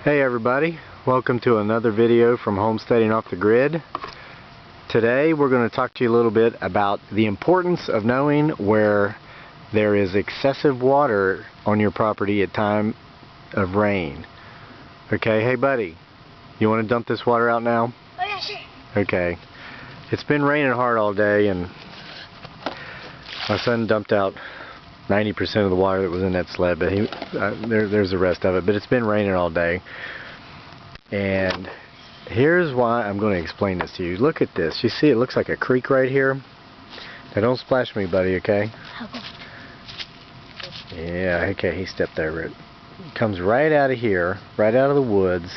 Hey everybody, welcome to another video from Homesteading Off the Grid. Today we're going to talk to you a little bit about the importance of knowing where there is excessive water on your property at time of rain. Okay, hey buddy, you want to dump this water out now? Oh yeah, sure. Okay, it's been raining hard all day and my son dumped out 90% of the water that was in that sled, but there's the rest of it. But it's been raining all day, and here's why I'm going to explain this to you. Look at this. You see, it looks like a creek right here. Now don't splash me, buddy. Okay? Yeah. Okay. He stepped over it. It comes right out of here, right out of the woods,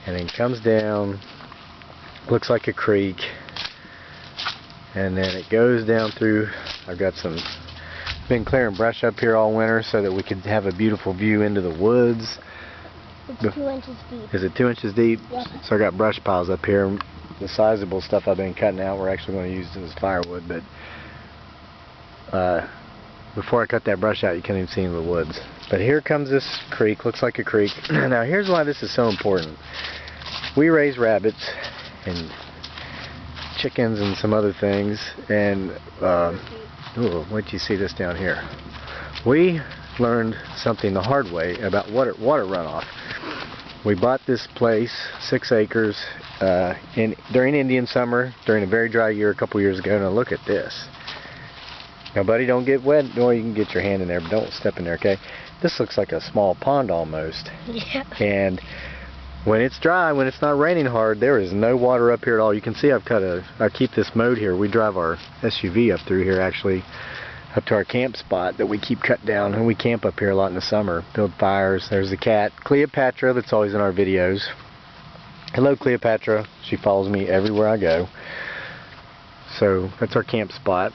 and then comes down. Looks like a creek, and then it goes down through. I've got been clearing brush up here all winter so that we could have a beautiful view into the woods. It's 2 inches deep. Is it 2 inches deep? Yep. So I got brush piles up here. The sizable stuff I've been cutting out we're actually going to use as firewood, but before I cut that brush out you can't even see into the woods. But here comes this creek, looks like a creek. Now here's why this is so important. We raise rabbits and chickens and some other things, and ooh, wait till you see this down here. We learned something the hard way about water runoff. We bought this place, 6 acres, during Indian summer, during a very dry year a couple years ago. Now look at this. Now buddy, don't get wet. Or you can get your hand in there, but don't step in there, okay? This looks like a small pond almost. Yeah. And when it's dry, when it's not raining hard, there is no water up here at all. You can see I keep this mowed here. We drive our SUV up through here, actually, up to our camp spot that we keep cut down. And we camp up here a lot in the summer, build fires. There's the cat, Cleopatra, that's always in our videos. Hello, Cleopatra. She follows me everywhere I go. So that's our camp spot.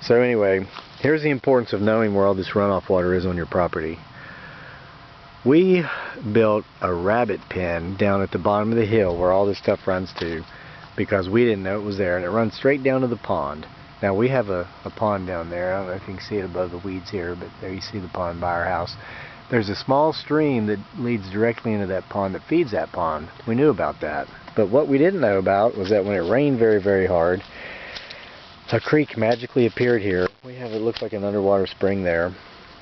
So anyway, here's the importance of knowing where all this runoff water is on your property. We built a rabbit pen down at the bottom of the hill where all this stuff runs to, because we didn't know it was there, and it runs straight down to the pond. Now we have a pond down there. I don't know if you can see it above the weeds here, but there you see the pond by our house. There's a small stream that leads directly into that pond that feeds that pond. We knew about that, but what we didn't know about was that when it rained very, very hard, a creek magically appeared here. We have, it looks like an underwater spring there.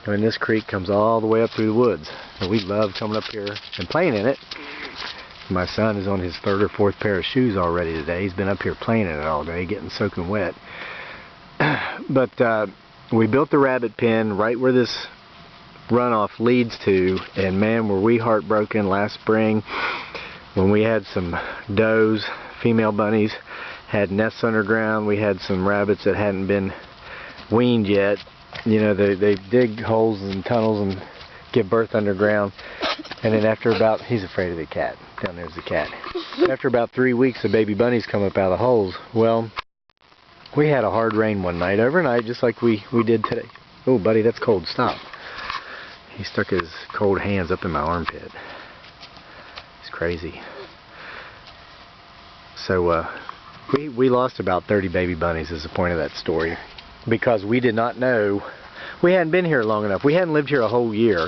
And this creek comes all the way up through the woods. And we love coming up here and playing in it. My son is on his 3rd or 4th pair of shoes already today. He's been up here playing in it all day, getting soaking wet. But we built the rabbit pen right where this runoff leads to, and man, were we heartbroken last spring when we had some does, female bunnies, had nests underground. We had some rabbits that hadn't been weaned yet. You know, they dig holes and tunnels and give birth underground, and then after about, he's afraid of the cat. Down there's the cat. After about 3 weeks, the baby bunnies come up out of the holes. Well, we had a hard rain one night, overnight, just like we did today. Oh, buddy, that's cold. Stop. He stuck his cold hands up in my armpit. It's crazy. So, we lost about 30 baby bunnies is the point of that story. Because we did not know, we hadn't been here long enough. We hadn't lived here a whole year.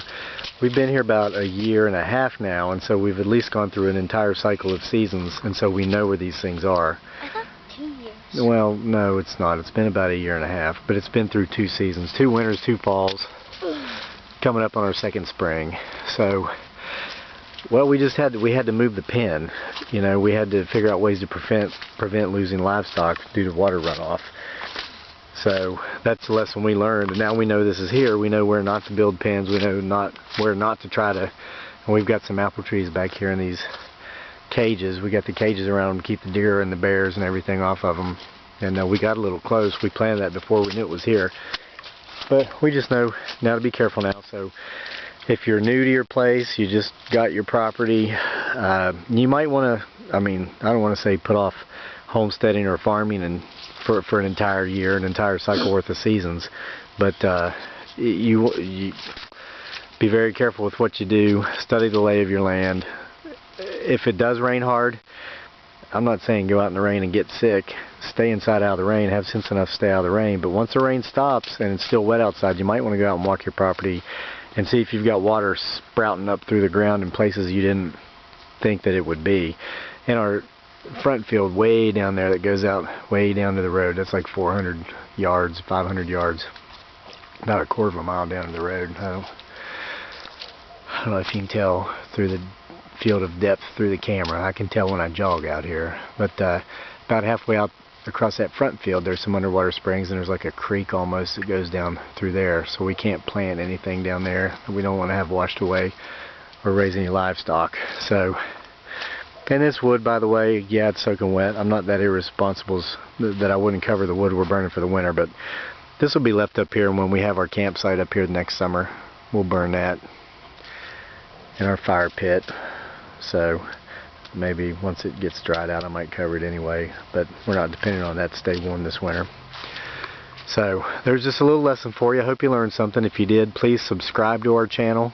We've been here about a year and a half now, and so we've at least gone through an entire cycle of seasons, and so we know where these things are. I thought 2 years. Well, no, it's not. It's been about a year and a half, but it's been through 2 seasons, 2 winters, 2 falls, coming up on our 2nd spring. So, well, we had to move the pen. You know, we had to figure out ways to prevent losing livestock due to water runoff. So that's the lesson we learned, and now we know this is here. We know where not to build pens. We know where not to try to. And we've got some apple trees back here in these cages. We got the cages around them to keep the deer and the bears and everything off of them. And we got a little close. We planted that before we knew it was here. But we just know now to be careful now. So if you're new to your place, you just got your property, you might want to, I mean, I don't want to say put off homesteading or farming and for an entire year, an entire cycle worth of seasons, but you be very careful with what you do. Study the lay of your land. If it does rain hard, I'm not saying go out in the rain and get sick. Stay inside out of the rain. Have sense enough to stay out of the rain. But once the rain stops and it's still wet outside, you might want to go out and walk your property and see if you've got water sprouting up through the ground in places you didn't think that it would be. And our front field way down there that goes out way down to the road, that's like 400 yards, 500 yards, about a quarter of a mile down to the road. I don't know if you can tell through the field of depth through the camera. I can tell when I jog out here, but about halfway out across that front field there's some underwater springs, and there's like a creek almost that goes down through there, so we can't plant anything down there that we don't want to have washed away or raise any livestock. So, and this wood, by the way, yeah, it's soaking wet. I'm not that irresponsible that I wouldn't cover the wood we're burning for the winter, but this will be left up here, and when we have our campsite up here next summer, we'll burn that in our fire pit. So maybe once it gets dried out I might cover it anyway, but we're not depending on that to stay warm this winter. So there's just a little lesson for you. I hope you learned something. If you did, please subscribe to our channel.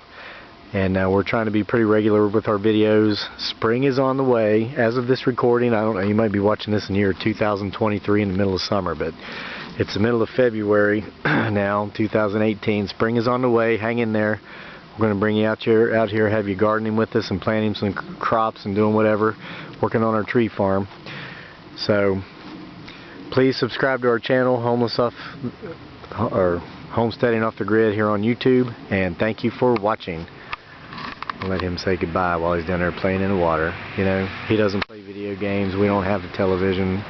And we're trying to be pretty regular with our videos. Spring is on the way. As of this recording, I don't know, you might be watching this in the year 2023 in the middle of summer, but it's the middle of February now, 2018. Spring is on the way. Hang in there. We're going to bring you out here, have you gardening with us and planting some crops and doing whatever, working on our tree farm. So please subscribe to our channel, Homesteading Off the Grid here on YouTube, and thank you for watching. I'll let him say goodbye while he's down there playing in the water. You know, he doesn't play video games. We don't have the television.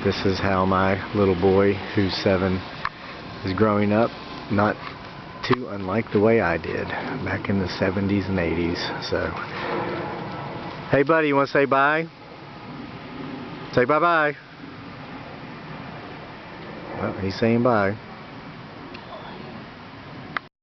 This is how my little boy, who's 7, is growing up. Not too unlike the way I did back in the 70s and 80s. So, hey buddy, you want to say bye? Say bye-bye. Well, he's saying bye.